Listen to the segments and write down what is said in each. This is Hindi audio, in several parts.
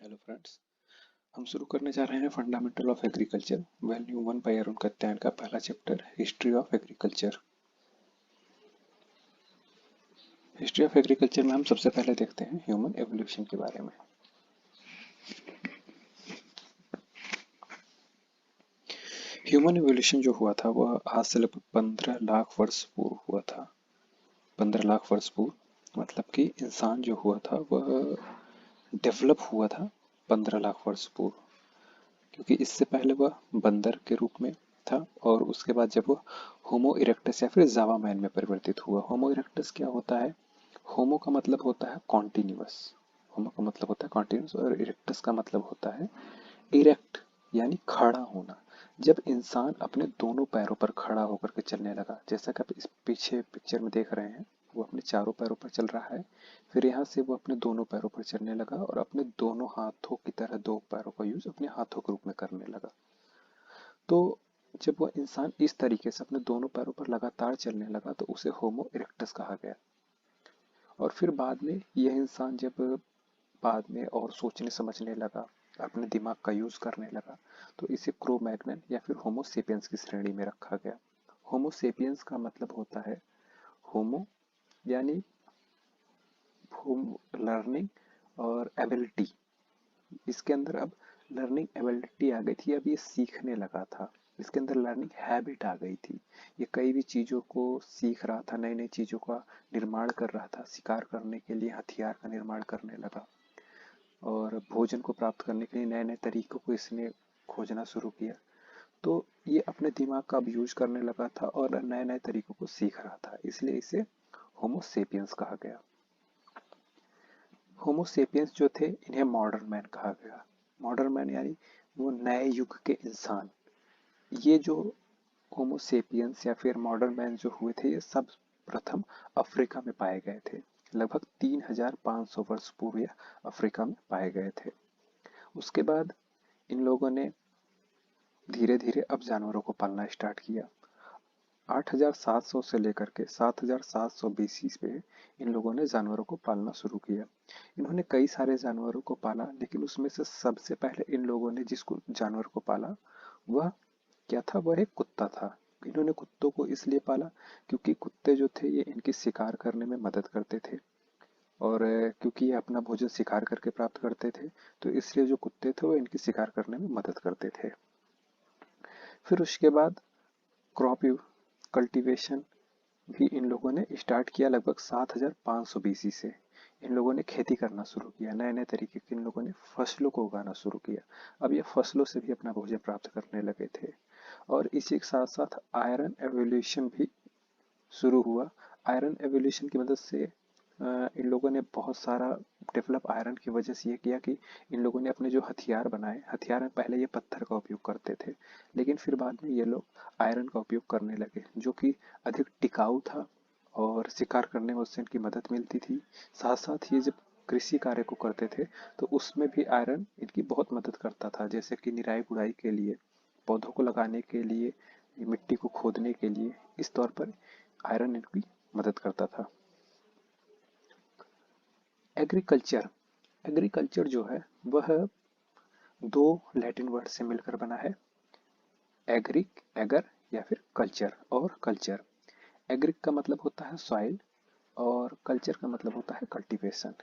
Hello friends. हम शुरू करने जा रहे हैं फंडामेंटल ऑफ एग्रीकल्चर वैल्यू 1 बाय अरुण कत्यायन का पहला chapter history of agriculture. History of agriculture में हम सबसे पहले देखते हैं ह्यूमन एवोल्यूशन के बारे में। ह्यूमन एवोल्यूशन जो हुआ था वह आज से लगभग 15 लाख वर्ष पूर्व हुआ था। 15 लाख वर्ष पूर्व मतलब कि इंसान जो हुआ था वह डेवलप हुआ था 15 लाख वर्ष पूर्व, क्योंकि इससे पहले वह बंदर के रूप में था और उसके बाद जब वह होमो इरेक्टस या फिर जावा मैन में परिवर्तित हुआ। होमो इरेक्टस क्या होता है? होमो का मतलब होता है कॉन्टिन्यूअस। होमो का मतलब होता है कॉन्टिन्यूअस और इरेक्टस का मतलब होता है इरेक्ट, यानी खड़ा होना। जब इंसान अपने दोनों पैरों पर खड़ा होकर के चलने लगा, जैसा कि आप इस पीछे पिक्चर में देख रहे हैं, वो अपने चारों पैरों पर चल रहा है। फिर यहाँ से वो अपने दोनों पैरों पर चलने लगा और अपने दोनों हाथों की तरह दो पैरों का यूज अपने हाथों के रूप में करने लगा। तो जब वह इंसान इस तरीके से अपने दोनों पैरों पर लगातार चलने लगा तो उसे होमो इरेक्टस कहा गया। और फिर बाद में यह इंसान जब बाद में और सोचने समझने लगा, अपने दिमाग का यूज करने लगा, तो इसे क्रो मैग्नन या फिर होमो सेपियंस की श्रेणी में रखा गया। होमो सेपियंस का मतलब होता है होमो यानी लर्निंग और एबिलिटी। इसके अंदर अब लर्निंग एबिलिटी आ गई थी, अब ये सीखने लगा था। इसके अंदर लर्निंग हैबिट आ गई थी। ये कई भी चीज़ों को सीख रहा था, नई नई चीज़ों का निर्माण कर रहा था। शिकार करने के लिए हथियार का निर्माण करने लगा और भोजन को प्राप्त करने के लिए नए नए तरीकों को इसने खोजना शुरू किया। तो ये अपने दिमाग का अब यूज करने लगा था और नए नए तरीकों को सीख रहा था, इसलिए इसे होमो सेपियंस कहा गया। होमो सेपियंस जो थे इन्हें मॉडर्न मैन कहा गया। मॉडर्न मैन यानी वो नए युग के इंसान। ये जो होमो सेपियंस या फिर मॉडर्न मैन जो हुए थे, ये सब प्रथम अफ्रीका में पाए गए थे। लगभग 3500 वर्ष पूर्व यह अफ्रीका में पाए गए थे। उसके बाद इन लोगों ने धीरे धीरे अब जानवरों को पालना स्टार्ट किया। 8700 से लेकर के 7700 बीसी में इन लोगों ने जानवरों को पालना शुरू किया। इन्होंने कई सारे जानवरों को पाला, लेकिन उसमें से सबसे पहले इन लोगों ने जिसको जानवर को पाला वह क्या था? वह एक कुत्ता था। इन्होंने कुत्तों को इसलिए पाला क्योंकि कुत्ते जो थे ये इनकी शिकार करने में मदद करते थे और क्योंकि ये अपना भोजन शिकार करके प्राप्त करते थे, तो इसलिए जो कुत्ते थे वो इनकी शिकार करने में मदद करते थे। फिर उसके बाद क्रॉप कल्टीवेशन भी इन लोगों ने स्टार्ट किया। लगभग 7500 बीसी से इन लोगों ने खेती करना शुरू किया। नए नए तरीके के इन लोगों ने फसलों को उगाना शुरू किया। अब ये फसलों से भी अपना भोजन प्राप्त करने लगे थे। और इसी के साथ साथ आयरन एवोल्यूशन भी शुरू हुआ। आयरन एवोल्यूशन की मदद से इन लोगों ने बहुत सारा डेवलप आयरन की वजह से ये किया कि इन लोगों ने अपने जो हथियार बनाए, हथियार में पहले ये पत्थर का उपयोग करते थे, लेकिन फिर बाद में ये लोग आयरन का उपयोग करने लगे, जो कि अधिक टिकाऊ था और शिकार करने में उससे इनकी मदद मिलती थी। साथ साथ ये जब कृषि कार्य को करते थे तो उसमें भी आयरन इनकी बहुत मदद करता था, जैसे कि निराई गुड़ाई के लिए, पौधों को लगाने के लिए, मिट्टी को खोदने के लिए, इस तौर पर आयरन इनकी मदद करता था। एग्रीकल्चर एग्रीकल्चर जो है वह दो लैटिन वर्ड से मिलकर बना है। एग्रिक एगर या फिर कल्चर और कल्चर। एग्रिक का मतलब होता है सॉइल और कल्चर का मतलब होता है कल्टीवेशन।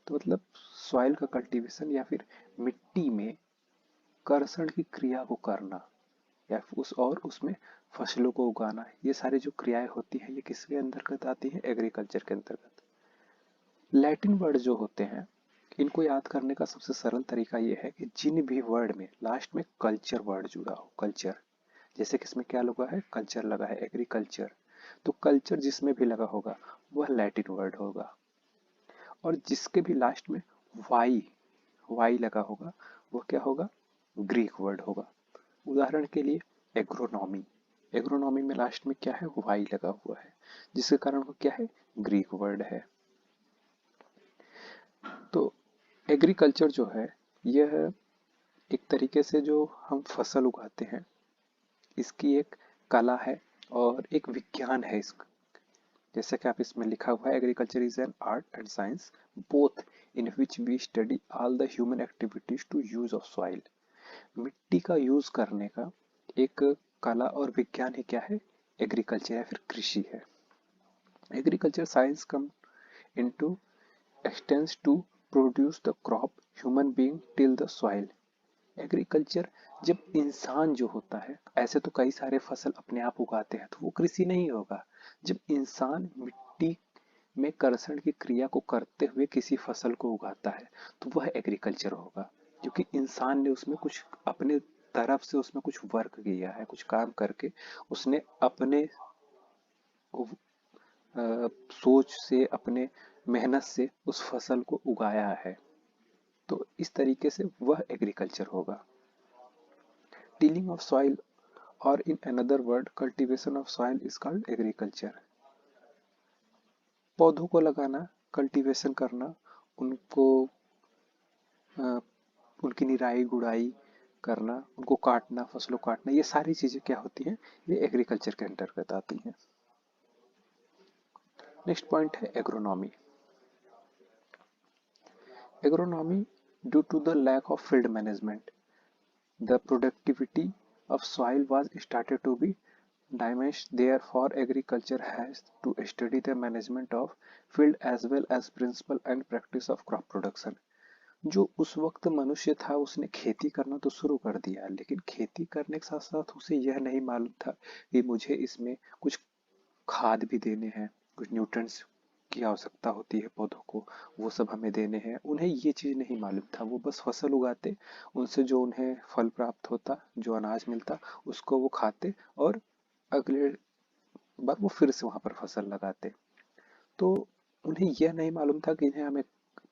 तो मतलब सॉइल का कल्टीवेशन या फिर मिट्टी में कर्षण की क्रिया को करना या फिर उसमें फसलों को उगाना, ये सारी जो क्रियाएं होती हैं ये किसके अंतर्गत आती हैं? एग्रीकल्चर के अंतर्गत। लैटिन वर्ड जो होते हैं इनको याद करने का सबसे सरल तरीका ये है कि जिन भी वर्ड में लास्ट में कल्चर वर्ड जुड़ा हो, कल्चर, जैसे कि इसमें क्या लगा है? कल्चर लगा है, एग्रीकल्चर। तो कल्चर जिसमें भी लगा होगा वह लैटिन वर्ड होगा। और जिसके भी लास्ट में वाई वाई लगा होगा वो क्या होगा? ग्रीक वर्ड होगा। उदाहरण के लिए एग्रोनॉमी, एग्रोनॉमी में लास्ट में क्या है? वाई लगा हुआ है, जिसके कारण वो क्या है? ग्रीक वर्ड है। तो एग्रीकल्चर जो है यह एक तरीके से जो हम फसल उगाते हैं इसकी एक कला है और एक विज्ञान है। जैसे कि आप इसमें लिखा हुआ है, agriculture is an art and science both in which we study all the human activities to use of soil. मिट्टी का यूज करने का एक कला और विज्ञान ही क्या है? एग्रीकल्चर या फिर कृषि है। Agriculture science come into extents to produce the crop human being till the soil. Agriculture जब इंसान जो होता है, ऐसे तो कई सारे फसल अपने आप उगाते हैं तो वो कृषि नहीं होगा। जब इंसान मिट्टी में कर्षण की क्रिया को करते हुए किसी फसल को उगाता है तो वह एग्रीकल्चर होगा, क्योंकि इंसान ने उसमें कुछ अपने तरफ से उसमें कुछ वर्क किया है, कुछ काम करके उसने अपने सोच से, अपने मेहनत से उस फसल को उगाया है। तो इस तरीके से वह एग्रीकल्चर होगा। टिलिंग ऑफ सॉइल और in another word cultivation of soil is called agriculture. पौधों को लगाना, कल्टीवेशन करना, उनको उनकी निराई गुड़ाई करना, उनको काटना, फसलों को काटना, ये सारी चीजें क्या होती हैं? ये एग्रीकल्चर के अंतर्गत आती हैं। नेक्स्ट पॉइंट है agronomy. Agronomy, due to the lack of field management, the productivity of soil was started to be diminished. Therefore, agriculture has to study the management of field as well as principle and practice of crop production. जो उस वक्त मनुष्य था उसने खेती करना तो शुरू कर दिया, लेकिन खेती करने के साथ साथ उसे यह नहीं मालूम था कि मुझे इसमें कुछ खाद भी देने हैं, कुछ न्यूट्रिएंट्स की आवश्यकता होती है पौधों को, वो सब हमें देने हैं। उन्हें ये चीज़ नहीं मालूम था। वो बस फसल उगाते, उनसे जो उन्हें फल प्राप्त होता, जो अनाज मिलता, उसको वो खाते और अगले बार वो फिर से वहां पर फसल लगाते। तो उन्हें यह नहीं मालूम था कि इन्हें हमें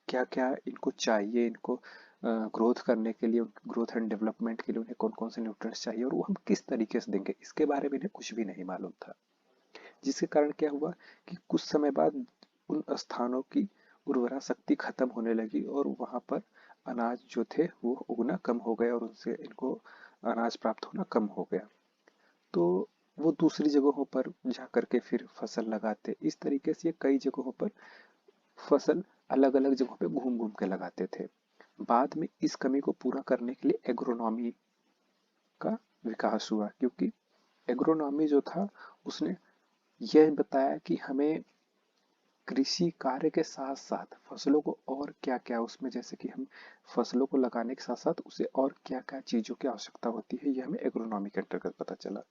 क्या क्या इनको चाहिए, इनको ग्रोथ करने के लिए, ग्रोथ एंड डेवलपमेंट के लिए उन्हें कौन कौन से न्यूट्रिएंट्स चाहिए और वो हम किस तरीके से देंगे, इसके बारे में इन्हें कुछ भी नहीं मालूम था। जिसके कारण क्या हुआ कि कुछ समय बाद उन स्थानों की उर्वरा शक्ति खत्म होने लगी और वहां पर अनाज जो थे वो उगना कम हो गए और उनसे इनको अनाज प्राप्त होना कम हो गया। तो वो दूसरी जगहों पर जा करके फिर फसल लगाते। इस तरीके से कई जगहों पर फसल अलग अलग जगहों पे घूम घूम के लगाते थे। बाद में इस कमी को पूरा करने के लिए एग्रोनॉमी का विकास हुआ, क्योंकि एग्रोनॉमी जो था उसने यह बताया कि हमें कृषि कार्य के साथ साथ फसलों को और क्या क्या उसमें, जैसे कि हम फसलों को लगाने के साथ साथ उसे और क्या क्या चीजों की आवश्यकता होती है, यह हमें एग्रोनॉमी के अंतर्गत पता चला।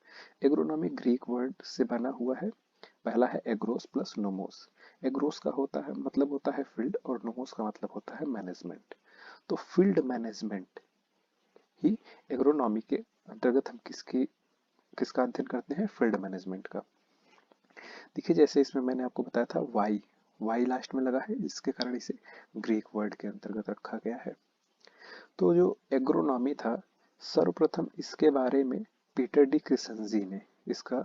एग्रोनॉमी ग्रीक वर्ड से बना हुआ है। पहला है एग्रोस प्लस नोमोस। एग्रोस का होता है मतलब होता है फील्ड और नोमोस का मतलब होता है मैनेजमेंट। तो फील्ड मैनेजमेंट ही एग्रोनॉमी के अंतर्गत हम किसका अध्ययन करते हैं? फील्ड मैनेजमेंट का। देखिए जैसे इसमें मैंने आपको बताया था वाई, वाई लास्ट में लगा है, इसके कारण इसे ग्रीक वर्ड के अंतर्गत रखा गया है। तो जो एग्रोनॉमी था, सर्वप्रथम इसके बारे में पीटर डी क्रिसनजी ने इसका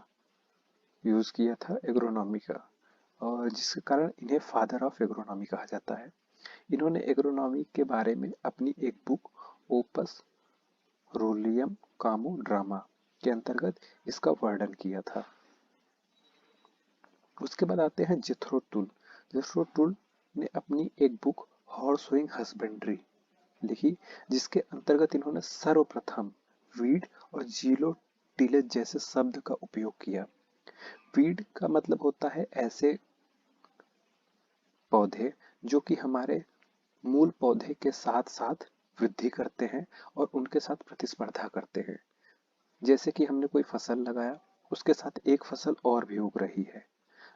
यूज किया था एग्रोनॉमी का, और जिसके कारण इन्हें फादर ऑफ एग्रोनॉमी कहा जाता है। इन्होंने एग्रोनॉमी के बारे में अपनी एक बुक ओपस रोलियम कामो ड्रामा के अंतर्गत इसका वर्णन किया था। उसके बाद आते हैं जेथरो टुल। जेथरो टुल ने अपनी एक बुक हॉर्स होइंग हस्बेंड्री लिखी, जिसके अंतर्गत इन्होंने सर्वप्रथम वीड और जीलो टिलेज जैसे शब्द का उपयोग किया। वीड का मतलब होता है ऐसे पौधे जो कि हमारे मूल पौधे के साथ साथ वृद्धि करते हैं और उनके साथ प्रतिस्पर्धा करते हैं। जैसे कि हमने कोई फसल लगाया, उसके साथ एक फसल और भी उग रही है,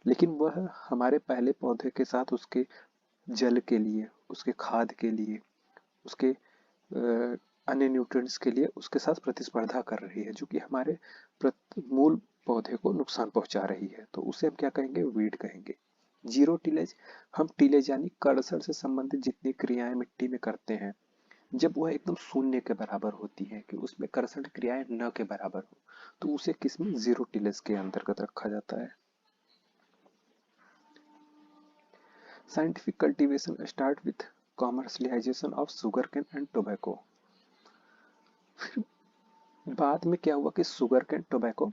लेकिन वह हमारे पहले पौधे के साथ उसके जल के लिए, उसके खाद के लिए, उसके अन्य न्यूट्रिएंट्स के लिए उसके साथ प्रतिस्पर्धा कर रही है, जो कि हमारे मूल पौधे को नुकसान पहुंचा रही है। तो उसे हम क्या कहेंगे? वीड कहेंगे। जीरो टिलेज, हम टिलेज यानी कर्षण से संबंधित जितनी क्रियाएं मिट्टी में करते हैं, जब वह एकदम शून्य के बराबर होती है, कि उसमें कर्षण क्रियाएं न के बराबर हो, तो उसे किसमें? जीरो टिलेज के अंतर्गत रखा जाता है। Scientific cultivation start with commercialization of sugarcane and tobacco. फिर बाद में क्या हुआ कि sugar cane, tobacco,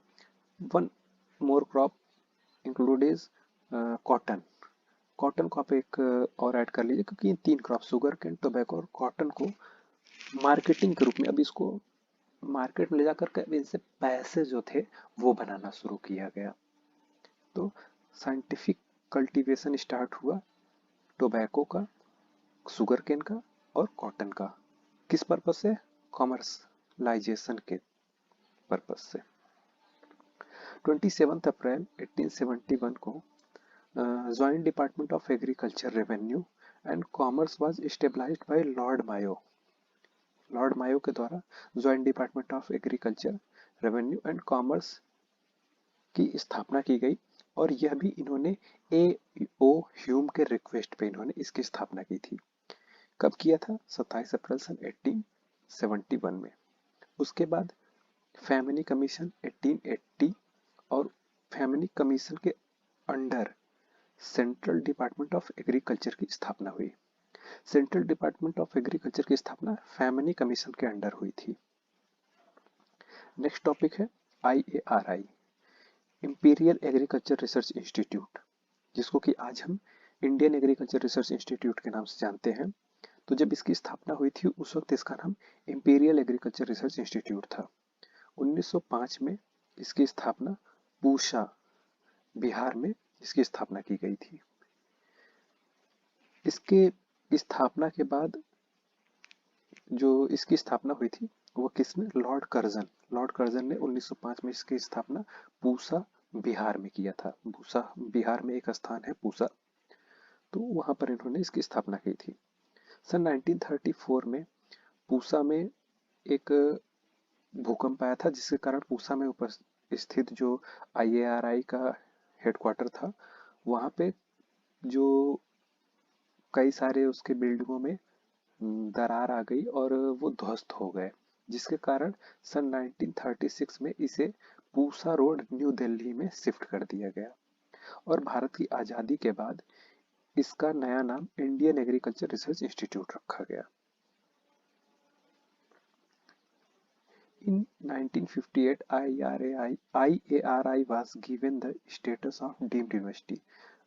one more crop include is cotton, cotton को आप एक और ऐड कर लीजिए, क्योंकि ये 3 क्रॉप शुगर केन, टोबैको और कॉटन को मार्केटिंग के रूप में अब इसको मार्केट में ले जाकर के इनसे पैसे जो थे वो बनाना शुरू किया गया। तो साइंटिफिक कल्टीवेशन स्टार्ट हुआ टोबैको का, शुगर केन का और कॉटन का। किस पर्पज से? कॉमर्शलाइजेशन के पर्पज से। 27 अप्रैल 1871 को joint department of agriculture, revenue and commerce was established by Lord Mayo. Lord Mayo के द्वारा joint department of agriculture, revenue and commerce की स्थापना की गई, और यह भी इन्होंने ए ओ ह्यूम के रिक्वेस्ट पे इन्होंने इसकी स्थापना की थी। कब किया था? 27 अप्रैल सन 1871 में। उसके बाद फैमिली कमीशन 1880, और फैमिली कमीशन के under central department of agriculture की स्थापना हुई। सेंट्रल डिपार्टमेंट ऑफ एग्रीकल्चर की स्थापना फैमिली कमीशन के अंडर हुई थी। नेक्स्ट टॉपिक है IARI, imperial agriculture research institute, जिसको कि आज हम इंडियन एग्रीकल्चर रिसर्च इंस्टीट्यूट के नाम से जानते हैं। तो जब इसकी स्थापना हुई थी उस वक्त इसका नाम इंपीरियल एग्रीकल्चर रिसर्च इंस्टीट्यूट था। 1905 में इसकी स्थापना पूसा, बिहार में इसकी स्थापना की गई थी। इसके स्थापना के बाद जो इसकी स्थापना हुई थी वो किसने? लॉर्ड कर्जन ने 1905 में इसकी स्थापना पूसा, बिहार में किया था। पूसा बिहार में एक स्थान है पूसा, तो वहां पर इन्होंने इसकी स्थापना की थी। सन 1934 में पूसा में एक भूकंप आया था, जिसके कारण पूसा में स्थित जो IARI का हेडक्वार्टर था वहां पे जो कई सारे उसके बिल्डिंगों में दरार आ गई और वो ध्वस्त हो गए, जिसके कारण सन 1936 में इसे पूसा रोड न्यू दिल्ली में शिफ्ट कर दिया गया, और भारत की आजादी के बाद इसका नया नाम इंडियन एग्रीकल्चर रिसर्च इंस्टीट्यूट रखा गया। In 1958, IARI was given the status of deemed university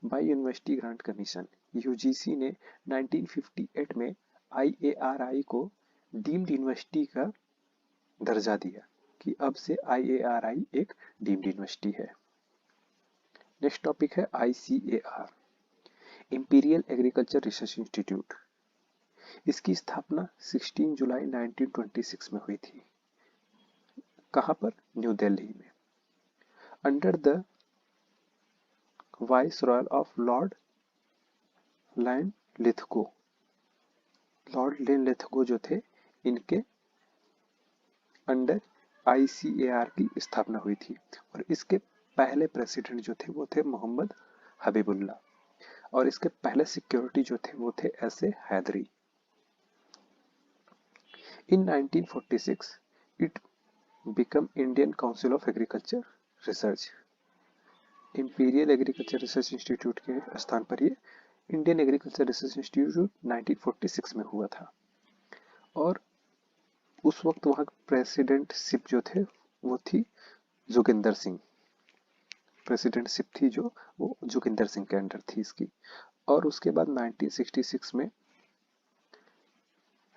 by University Grant Commission. UGC ने 1958 में IARI को डीम्ड यूनिवर्सिटी का दर्जा दिया कि अब से IARI एक डीम्ड यूनिवर्सिटी है। नेक्स्ट टॉपिक है ICAR, imperial agriculture research institute. इसकी स्थापना 16 जुलाई 1926 में हुई थी। कहां पर? न्यू दिल्ली में। Under the vice royal of Lord land Lithgow. Lord land Lithgow जो थे, इनके अंडर ICAR की स्थापना हुई थी, और इसके पहले प्रेसिडेंट जो थे वो थे मोहम्मद हबीबुल्ला, और इसके पहले सिक्योरिटी जो थे वो थे ऐसे हैदरी। इन 1946 it become Indian council of agriculture research. Imperial agriculture research institute के स्थान पर ये इंडियन एग्रीकल्चर रिसर्च इंस्टीट्यूट 1946 में हुआ था, और उस वक्त वहां प्रेसिडेंटशिप जो थे वो थी जोगिंदर सिंह। प्रेसिडेंटशिप थी जो, वो जोगिंदर सिंह के अंडर थी इसकी। और उसके बाद 1966 में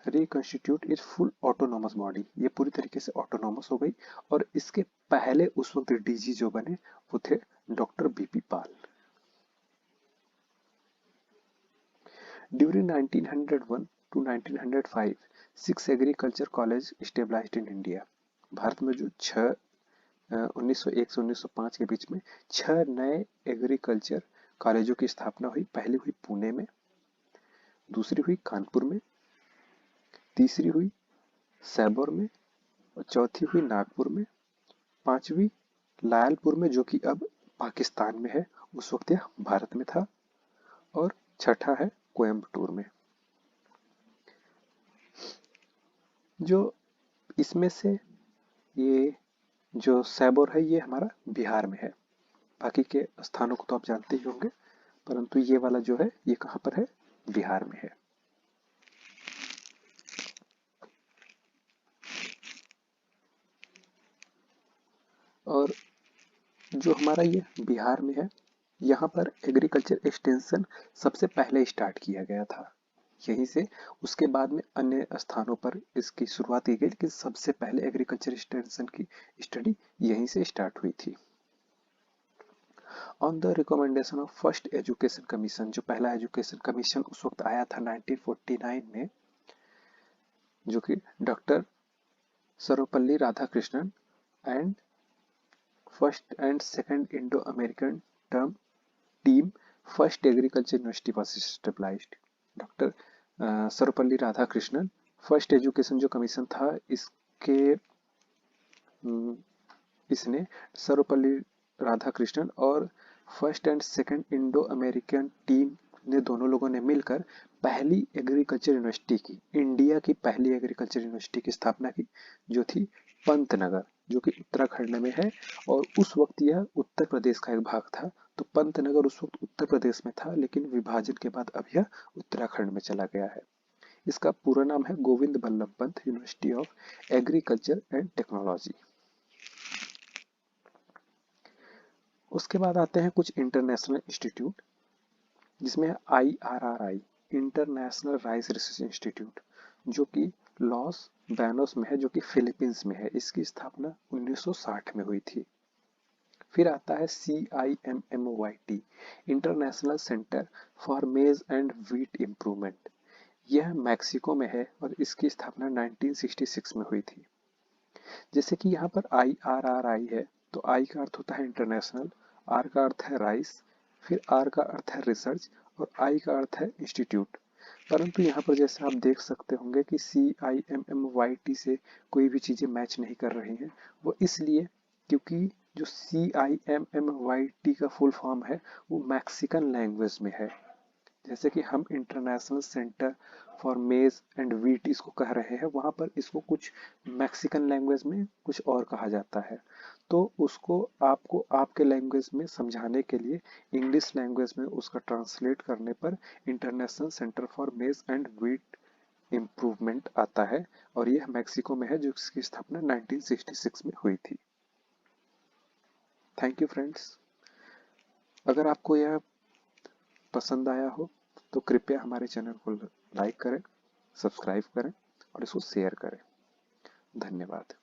reconstitute is full autonomous body, ये पूरी तरीके से ऑटोनॉमस हो गई, और इसके पहले उस वक्त DG जो बने वो थे doctor BP Pal. During 1901 to 1905 6 agriculture college established in India. Bharat में जो 1901 से 1905 के बीच में 6 नए एग्रीकल्चर कॉलेजों की स्थापना हुई। पहली हुई पुणे में, दूसरी हुई कानपुर में, तीसरी हुई सैबोर में, और चौथी हुई नागपुर में, पांचवी लायलपुर में जो कि अब पाकिस्तान में है, उस वक्त यह भारत में था, और छठा है कोयम्बटूर में। जो इसमें से ये जो सैबोर है ये हमारा बिहार में है, बाकी के स्थानों को तो आप जानते ही होंगे, परंतु ये वाला जो है ये कहां पर है? बिहार में है। और जो हमारा ये बिहार में है यहाँ पर एग्रीकल्चर एक्सटेंशन सबसे पहले स्टार्ट किया गया था यहीं से। उसके बाद में अन्य स्थानों पर इसकी शुरुआत की गई, लेकिन सबसे पहले एग्रीकल्चर एक्सटेंशन की स्टडी यहीं से स्टार्ट हुई थी। On the recommendation of first education commission, जो पहला एजुकेशन कमीशन उस वक्त आया था 1949 में, जो कि doctor Sarvepalli Radhakrishnan and first and second Indo American term team first agriculture university was established. Doctor Sarvepalli Radhakrishnan first education जो कमीशन था इसके इसने सर्वपल्ली राधाकृष्णन और first and second Indo American team ने दोनों लोगों ने मिलकर पहली एग्रीकल्चर यूनिवर्सिटी की, इंडिया की पहली एग्रीकल्चर यूनिवर्सिटी की स्थापना की, जो थी पंतनगर, जो कि उत्तराखंड में है। और उस वक्त यह उत्तर प्रदेश का एक भाग था। तो पंतनगर उस वक्त उत्तर प्रदेश में था, लेकिन विभाजन के बाद अब यह उत्तराखंड में चला गया है। इसका पूरा नाम है Govind Ballabh Pant university of agriculture and technology. उसके बाद आते हैं कुछ इंटरनेशनल इंस्टीट्यूट, जिसमें IRRI, international rice research institute, जो कि लॉस बैनोस में है, जो कि फिलीपींस में है। इसकी स्थापना 1960 में हुई थी। फिर आता है CIMMYT, इंटरनेशनल सेंटर फॉर मेज एंड व्हीट इम्प्रूवमेंट। यह मैक्सिको में है और इसकी स्थापना 1966 में हुई थी। जैसे कि यहाँ पर IRRI है, तो I का अर्थ होता है इंटरनेशनल, R का अर्थ है राइस, फिर R का अर्थ है रिसर्च और I का अर्थ है इंस्टीट्यूट। परंतु यहाँ पर जैसे आप देख सकते होंगे कि CIMMYT से कोई भी चीज़ें मैच नहीं कर रही हैं। वो इसलिए क्योंकि जो CIMMYT का फुल फॉर्म है वो मैक्सिकन लैंग्वेज में है। जैसे कि हम इंटरनेशनल सेंटर फॉर मेज एंड व्हीट इसको कह रहे हैं, वहाँ पर इसको कुछ मैक्सिकन लैंग्वेज में कुछ और कहा जाता है। तो उसको आपको आपके लैंग्वेज में समझाने के लिए इंग्लिश लैंग्वेज में उसका ट्रांसलेट करने पर इंटरनेशनल सेंटर फॉर मेज एंड व्हीट इम्प्रूवमेंट आता है, और यह मैक्सिको में है, जिसकी स्थापना 1966 में हुई थी। Thank you friends. अगर आपको यह पसंद आया हो तो कृपया हमारे चैनल को लाइक करें, सब्सक्राइब करें और इसको शेयर करें। धन्यवाद।